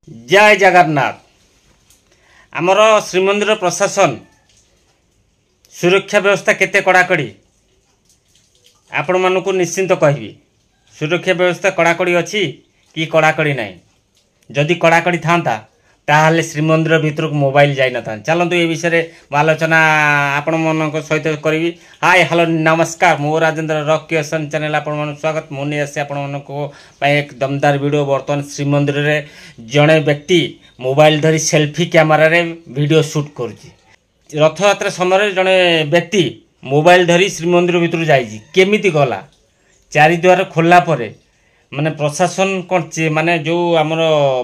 जय जगन्नाथ। आमर श्रीमंदिर प्रशासन सुरक्षा व्यवस्था केते कड़ाकड़ी आपण मानू निश्चिंत कहबी। सुरक्षा व्यवस्था कड़ाकड़ी अच्छी कि कड़ाकड़ी ना। जदि कड़ाकड़ी था ताहले श्रीमंदिर भीतर को मोबाइल जाई न था। चलतु ये विषय आलोचना आपण मन सहित करी। हाय हेलो नमस्कार, मो राजेंद्र रॉक क्रिएशन चैनल आपण स्वागत। मुझे आसे आपण एक दमदार वीडियो। बर्तमान श्रीमंदिर रे जड़े व्यक्ति मोबाइल धरी सेल्फी कैमेरा रे वीडियो शूट कर रथ यात्रा समय जड़े व्यक्ति मोबाइल धरी श्रीमंदिर भीतर जाइए केमिति गला। चारिद्वार खोलला परे माने प्रशासन कौन माने जो आमर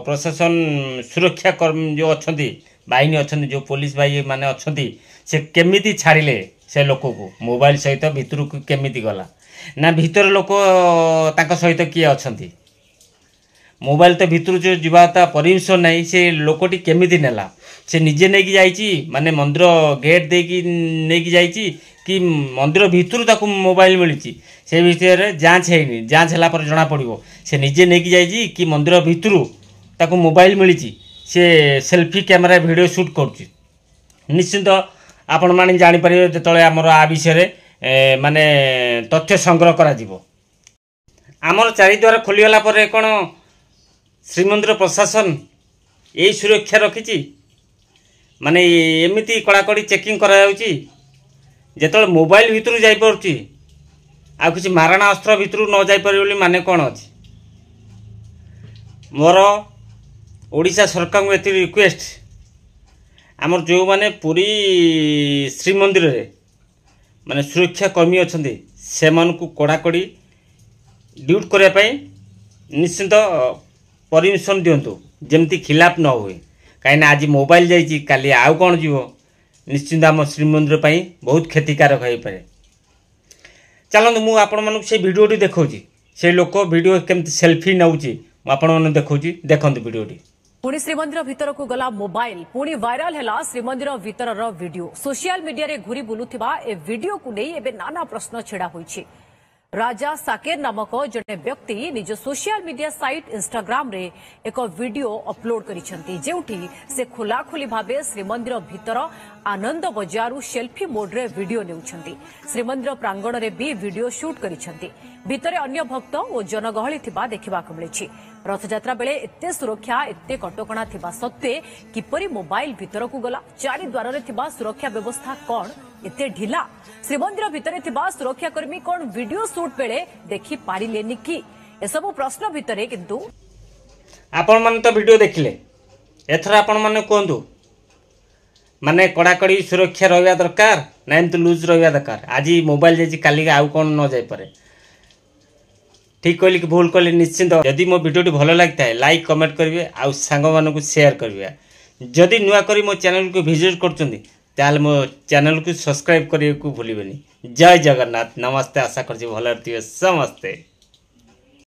प्रशासन सुरक्षा कर्मी जो अच्छा बाहिनी अच्छा जो पुलिस भाई माने अच्छा से केमिति छाड़िले से लोक को मोबाइल सहित भितर को केमिति गला ना भितर लोक ताका सहित किए अच्छा मोबाइल तो भितर जो जीवाता परमिशन नहीं से लोकटी केमिति नेला से निजे नहीं जाइए माने मंदिर गेट देकी नहीं जाइए कि मंदिर भितर ताकू मोबाइल मिली से विषय जांच है जांच है जना पड़ो से निजे नहीं जाइए कि मंदिर भितर ताकू मोबाइल मिली से सेल्फी कैमेरा वीडियो शूट कर निश्चिंत आपण माने जानी परिबे जेतले हमर आ विषय माने तथ्य संग्रह करा जीवो। हमर चारिद्वार खोलीगला पर कोन श्रीमंदिर प्रशासन यही सुरक्षा रखी माने एमिति कड़ाकड़ी चेकिंग करा जाउची जेतले मोबाइल भितर जाई पड़ुची आ किसी मारणा अस्त्र भितर न जाई पारे बोली माने कौन अच्छी। मोर ओडिशा सरकार को एति रिक्वेस्ट आमर जो माने पूरी श्रीमंदिर रे माने सुरक्षा कर्मी अच्छा से मानकु कड़ाकड़ी ड्यूटी करने निश्चिंत परमिशन दिंतु जमती खिलाफ न हुए कहीं आज मोबाइल जाइए काली आउ कौन जीव निश्चिंत आम श्रीमंदिर पर बहुत क्षतिकारक हो पाए। चलते मुझे आपण मानक से भिडियोटी देखौची से लोक वीडियो केमती सेल्फी नौची आपण माने देखौची देखंतु वीडियोटी। पुणी श्रीमंदिर भीतर को गला मोबाइल पुणी वायरल है श्रीमंदिर भीतर वीडियो सोशल मीडिया रे घूरी बुलुथिबा ए वीडियो को नहीं एबे नाना प्रश्न छिड़ा होईछि। राजा साकेर नामक जड़े व्यक्ति निज सोशल मीडिया साइट इंस्टाग्राम रे एक वीडियो अपलोड करिसेंती जेउठी से खुलाखुली भाबे श्रीमंदिर भीतर आनंद बजारू सेल्फी मोड रे वीडियो नेउछंती। श्रीमंदिर प्रांगण रे भी वीडियो शूट करिसेंती। भितरे अन्य भक्त और जनगहली थिबा देखिबाक मिलिछि। रथयात्रा बेले एते सुरक्षा एते कटकणा थिबा सत्वे किपरि मोबाइल भीतर को गला। चारिद्वार रे थिबा सुरक्षा व्यवस्था कौन एते ढिला। श्रीमंदिर भितरे थिबा सुरक्षाकर्मी कौन वीडियो शूट बेले देखि पारिलेनि कि एसबु प्रश्न भितरे किंतु आपण मन तो वीडियो देखिले एथर आपण मन कोंदु माने कड़ाकड़ी सुरक्षा रहिया दरकार ना एमती लूज रहिया दरकार। आज मोबाइल जाइए काली आउ कौन न जाई पारे। ठीक कहली कि भूल कहली निश्चिंत जदि मो वीडियो भल लगता है लाइक कमेंट करेंगे आउ सांग मानक शेयर करेंगे। जदि नुआ करी मो चैनल को विजिट करछंती ताल मो चैनल को सब्सक्राइब करने को भूलिबेनी। जय जगन्नाथ नमस्ते। आशा करछि भल समस्ते।